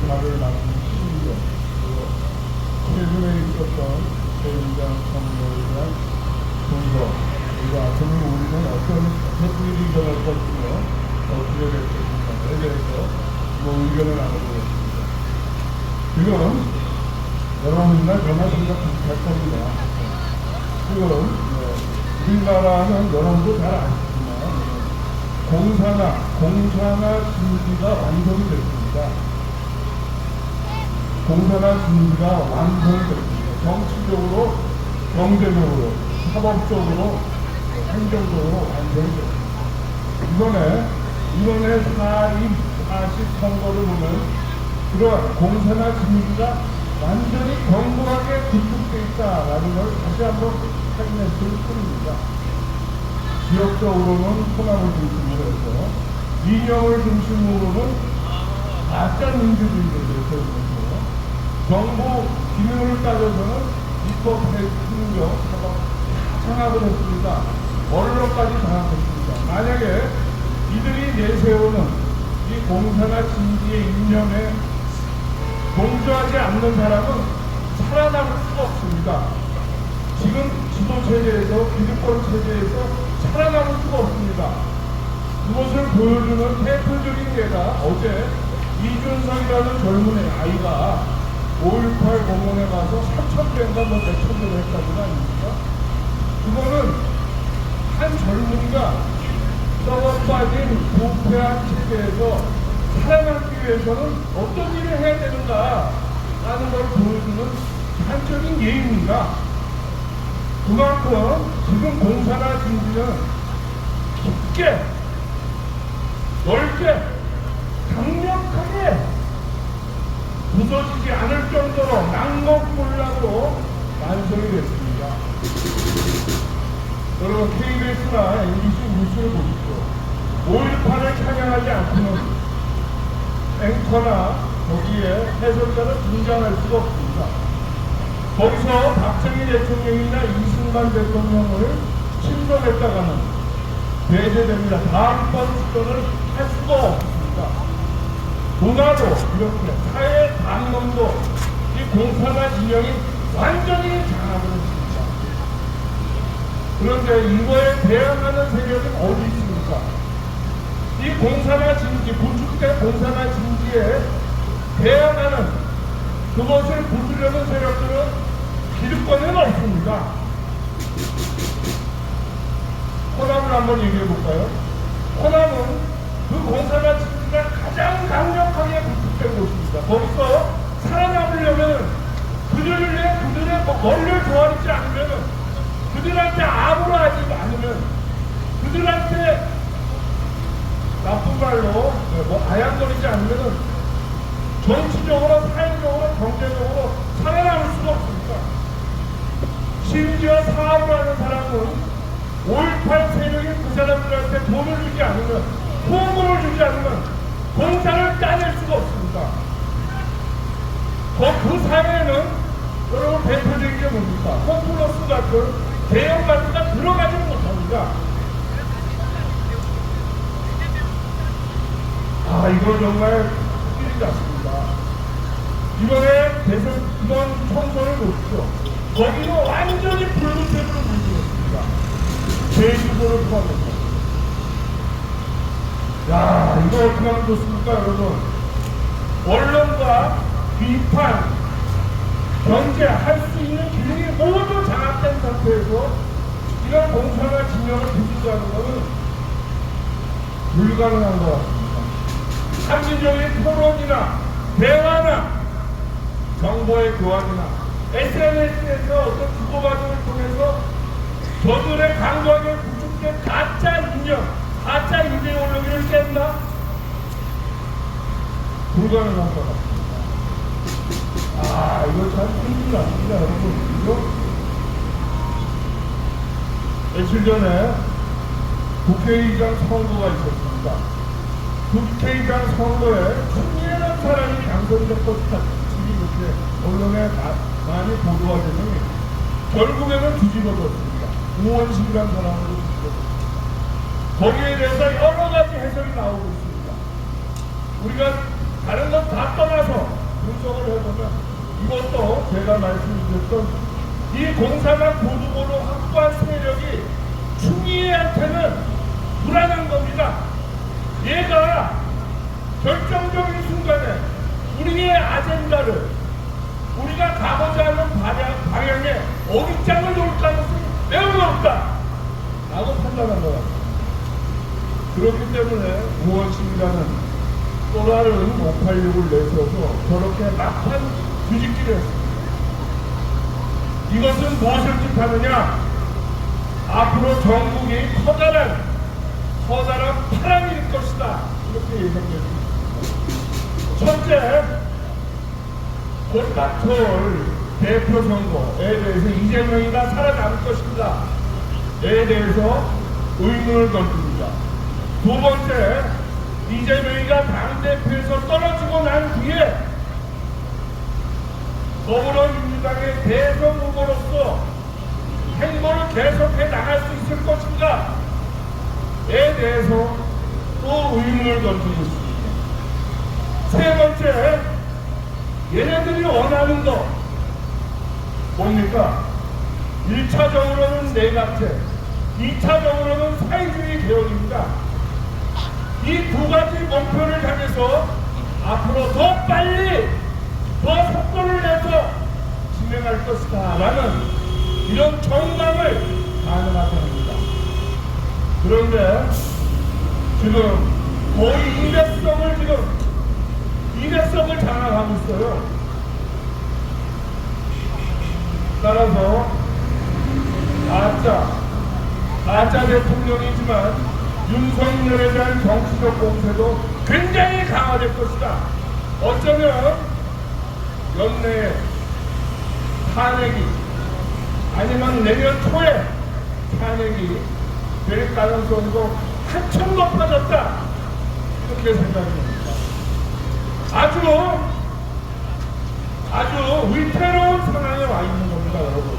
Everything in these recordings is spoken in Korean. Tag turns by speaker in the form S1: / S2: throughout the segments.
S1: 발을 나누는 시민들, 그리고 최근에 있었던 대인장 선거에 대한 선거, 우리가 앞으로 우리는 어떤 일이 일어날 것이며 어떻게 될 것인가에 대해서 의견을 나눠보겠습니다. 지금 여러분이나 저나 생각할 겁니다. 지금 우리나라는 여러분도 잘 아시지만 공사나 진지가 완성이 됐습니다. 공사나 진지가 완성이 됐습니다. 정치적으로, 경제적으로, 사법적으로, 행정적으로 완성이 됐습니다. 이번에 40 선거를 보면 그런 공사나 진지가 완전히 견고하게 구축되어 있다라는 걸 다시 한번 확인했을 뿐입니다. 지역적으로는 호남을 중심으로 해서, 이념을 중심으로는 가짜 민주주의를 내세우면서, 정부 기능을 따져서는 입법, 행정, 사법 다 장악을 했습니다. 언론까지 장악했습니다. 만약에 이들이 내세우는 이 공사나 진지의 이념에 동조하지 않는 사람은 살아남을 수가 없습니다. 지금 지도체제에서, 기득권 체제에서 살아남을 수가 없습니다. 그것을 보여주는 대표적인 예가 어제 이준석이라는 젊은 아이가 5.18 공원에 가서 3,000배인가 몇천 배를 했다는 거 아닙니까? 그거는 한 젊은이가 썩어빠진 부패한 체제에서 살아남기 위해서는 어떤 일을 해야 되는가 하는 걸 보여주는 단적인 예입니다. 그만큼 지금 공사나 진지는 깊게, 넓게, 강력하게 부서지지 않을 정도로 난공불락으로 완성이 됐습니다. 여러분 KBS나 MBC 뉴스를 보십시오. 5.18을 찬양하지 않고는 앵커나 거기에 해설자는 등장할 수가 없습니다. 거기서 박정희 대통령이나 이승만 대통령을 친선했다가는 배제됩니다. 다음번 수전을 할 수가 없습니다. 문화도 이렇게 사회 반론도 이 공사나 진영이 완전히 장악을 했습니다. 그런데 이거에 대항하는 세력은 어디 있습니까? 이 공사나 진지, 구축된 공사나 진지에 대항하는, 그것을 부수려는 세력들은 기득권은 없습니다. 호남을 한번 얘기해 볼까요? 호남은 그 공사나 진지가 가장 강력하게 구축된 곳입니다. 거기서 살아남으려면 그들의 권리를 조아리지 않으면, 그들한테 아무나 하지 않으면, 그들한테 나쁜 말로 아양거리지 않으면 정치적으로, 사회적으로, 경제적으로 살아남을 수가 없습니다. 심지어 사업을 하는 사람은 5.18 세력이 그 사람들한테 돈을 주지 않으면, 후원금을 주지 않으면 공사를 따낼 수가 없습니다. 그 사회에는 여러분 대표적인 게 뭡니까? 홈플러스 같은 대형마트가 들어가지 못합니다. 이거 정말 일이 났습니다. 이번에 이번 총선을 놓죠. 거기는 완전히 불구체적으로 물들었습니다. 제주도를 포함해서. 이거 어떻게 하면 좋습니까, 여러분? 언론과 비판, 견제할 수 있는 기능이 모두 장악된 상태에서 이런 공사나 진영을 부수자는 것은 불가능한 것 같습니다. 합리적인 토론이나 대화나 정보의 교환이나 SNS에서 어떤 주고받음을 통해서 저들의 강력하게 구축된 가짜 이념, 가짜 이데올로기를 깬다? 불가능한 것 같습니다. 이거 참 큰일 납니다, 여러분. 이거 며칠 전에 국회의장 선거가 있었습니다. 국회의장 선거에 승리하는 사람이 당선된 것 같이 이렇게 언론에 많이 보도가 되니 결국에는 뒤집어졌습니다. 우원식이라는 사람으로 뒤집어졌습니다. 거기에 대해서 여러 가지 해석이 나오고 있습니다. 우리가 다른 것 다 떠나서 이것도 제가 말씀드렸던 이 공사장 보도고로 확보한 세력이 추미애한테는 불안한 겁니다. 얘가 결정적인 순간에 우리의 아젠다를 우리가 가고자 하는 방향에 어깃장을 놓을 가능성이 매우 높다 라고 판단한 거야. 그렇기 때문에 무엇인가는 또 다른 586을 내세워서 저렇게 막판 뒤집기를 했습니다. 이것은 무엇을 뜻하느냐? 앞으로 전국이 커다란 파랑일 것이다 이렇게 예상됩니다. 첫째, 곧 닥쳐올 대표 선거에 대해서 이재명이가 살아남을 것입니다 에 대해서 의문을 던집니다. 두 번째, 이재명이가 당대표에서 떨어지고 난 뒤에 더불어민주당의 대선 후보로서 행보를 계속해 나갈 수 있을 것인가 에 대해서 또 의문을 던지고 있습니다. 세 번째, 얘네들이 원하는 거 뭡니까? 1차적으로는 내각제, 2차적으로는 사회주의 개혁입니다. 이 두 가지 목표를 향해서 앞으로 더 빨리 더 속도를 내서 진행할 것이다 라는 이런 전망을 가능하게 합니다. 그런데 지금 거의 200석을 장악하고 있어요. 따라서 가짜 대통령이지만 윤석열에 대한 정치적 공세도 굉장히 강화될 것이다. 어쩌면 연내에 탄핵이 아니면 내년 초에 탄핵이 될 가능성도 한참 높아졌다 이렇게 생각합니다. 아주 위태로운 상황에 와 있는 겁니다, 여러분.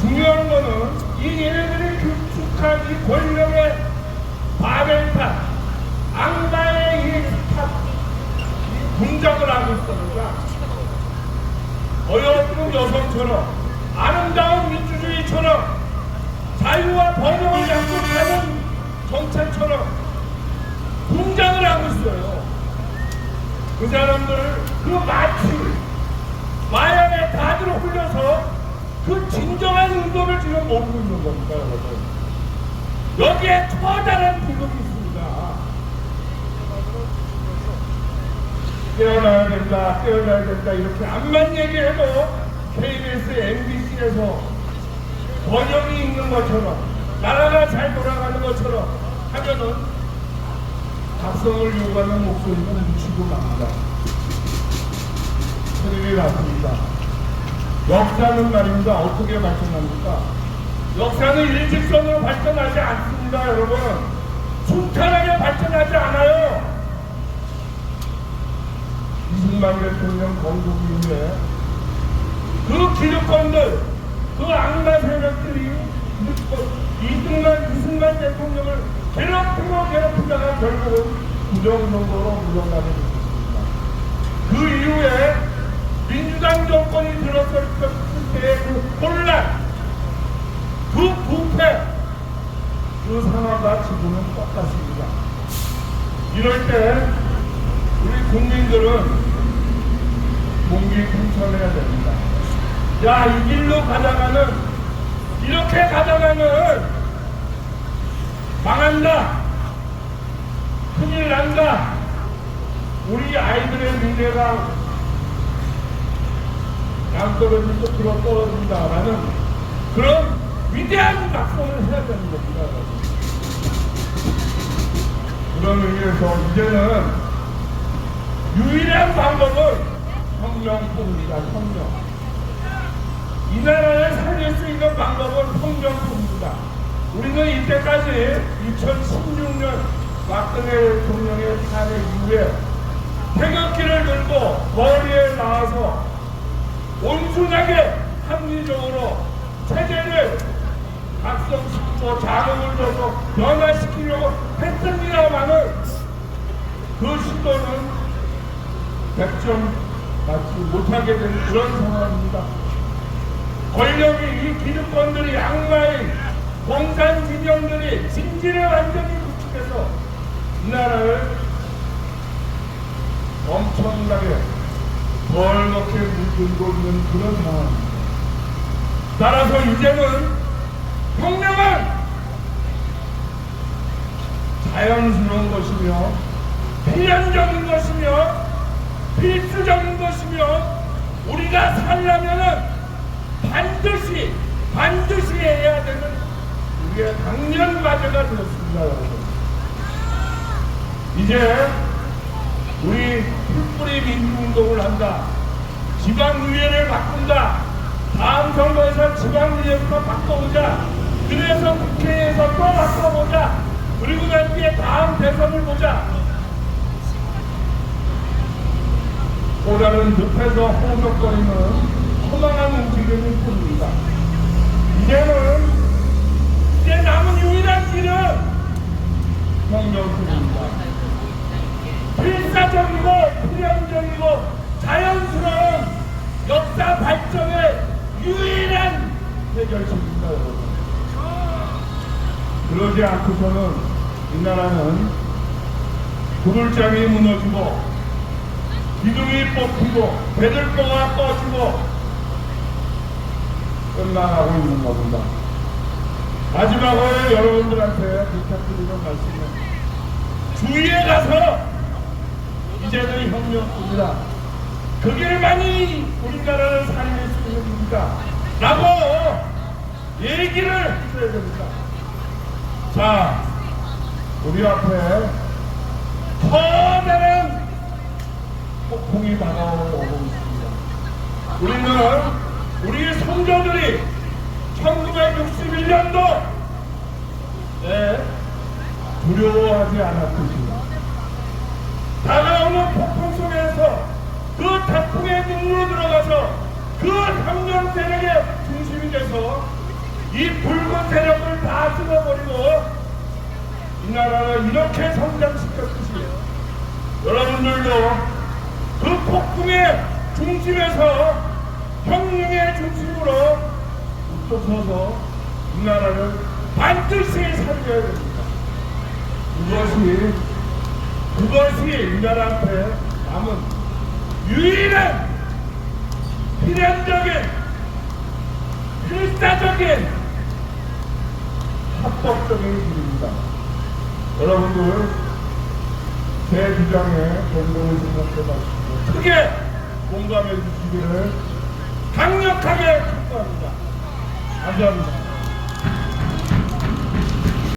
S1: 중요한 거는 이 얘네들이 구축한 이 권력의 바벨탑, 악마의 이 분장을 하고 있습니다. 어여쁜 여성처럼 아름다운 민주주의처럼 자유와 번영을 약속하는 정책처럼 분장을 하고 있어요. 그 사람들을 그 마약에 가득 흘려서 그 진정한 의도를 지금 모르고 있는 겁니다, 여러분. 여기에 커다란 비극이 있습니다. 깨어나야 된다 이렇게 암만 얘기해도 KBS, MBC에서 번영이 있는 것처럼 나라가 잘 돌아가는 것처럼 하면은 각성을 요구하는 목소리가 묻히고 맙니다. 소리를 났습니다. 역사는 말입니다. 어떻게 발전합니까? 역사는 일직선으로 발전하지 않습니다, 여러분. 순탄하게 발전하지 않아요. 이승만 대통령 건국 이후에 그 기득권들, 그 악마 세력들이 이승만 대통령을 괴롭히다가 결국은 부정선거로 물러나게 됐습니다. 그 이후에 민주당 정권이 들어설 때의 그 혼란, 그 부패, 그 상황과 지금은 똑같습니다. 이럴 때 우리 국민들은 공기통천해야 됩니다. 야, 이 길로 이렇게 가다가는 망한다, 큰일 난다, 우리 아이들의 미래가 양떨어지고 들어떨어진다라는 그런 위대한 각성을 해야 되는 겁니다. 그런 의미에서 이제는 유일한 방법은 혁명뿐입니다. 혁명. 이 나라를 살릴 수 있는 방법은 혁명뿐입니다. 우리는 이때까지 2016년 박근혜 대통령의 탄핵 이후에 태극기를 들고 거리에 나와서 온순하게 합리적으로 체제를 각성시키고 자극을 줘서 변화시키려고 했습니다만은 그 시도는 100점 갖지 못하게 된 그런 상황입니다. 권력이 이 기득권들이 악마의 공산 진영들이 진실에 완전히 구축해서 이 나라를 엄청나게 벌겋게 물들고 있는 그런 상황입니다. 따라서 이제는 혁명은 자연스러운 것이며 필연적인 것이며 필수적인 것이며 우리가 살려면은 반드시 해야 되는 우리의 당연 과제가 되었습니다, 여러분. 이제 우리 풀뿌리 민주운동을 한다. 지방의회를 바꾼다. 다음 선거에서 지방의회부터 바꿔보자. 그래서 국회에서 또 바꿔보자. 그리고 난 뒤에 다음 대선을 보자. 보다는 늪에서 호석거리는 허망한 움직임일 뿐입니다. 이제 남은 유일한 길은 혁명입니다. 필사적이고 필연적이고 자연스러운 역사 발전의 유일한 해결책입니다, 여러분. 그러지 않고서는 이 나라는 구들장이 무너지고 기둥이 뽑히고 배들보가 꺼지고 끝나가고 있는 겁니다. 마지막으로 여러분들한테 부탁드리는 말씀은 주위에 가서 이제는 혁명입니다. 그 길만이 우리나라를 살릴 수 있는 길이다 라고 얘기를 해줘야 됩니다. 자, 우리 앞에 커다란 폭풍이 다가오고 있습니다. 우리는 우리 선조들이 1961년도 두려워하지 않았듯이 다가오는 폭풍 속에서 그 태풍의 눈으로 들어가서 그 혁명 세력의 중심이 돼서 이 붉은 세력을 다 쓸어버리고 이 나라를 이렇게 성장시켰듯이 여러분들도 그 폭풍의 중심에서 혁명의 중심으로 웃도서서 이 나라를 반드시 살려야 됩니다. 그것이 이 나라 앞에 남은 유일한 필연적인 필사적인 합법적인 길입니다. 여러분들 제 주장에 공동을 생각해봤습니다. 크게 공감해 주시기를 강력하게 촉구합니다. 감사합니다.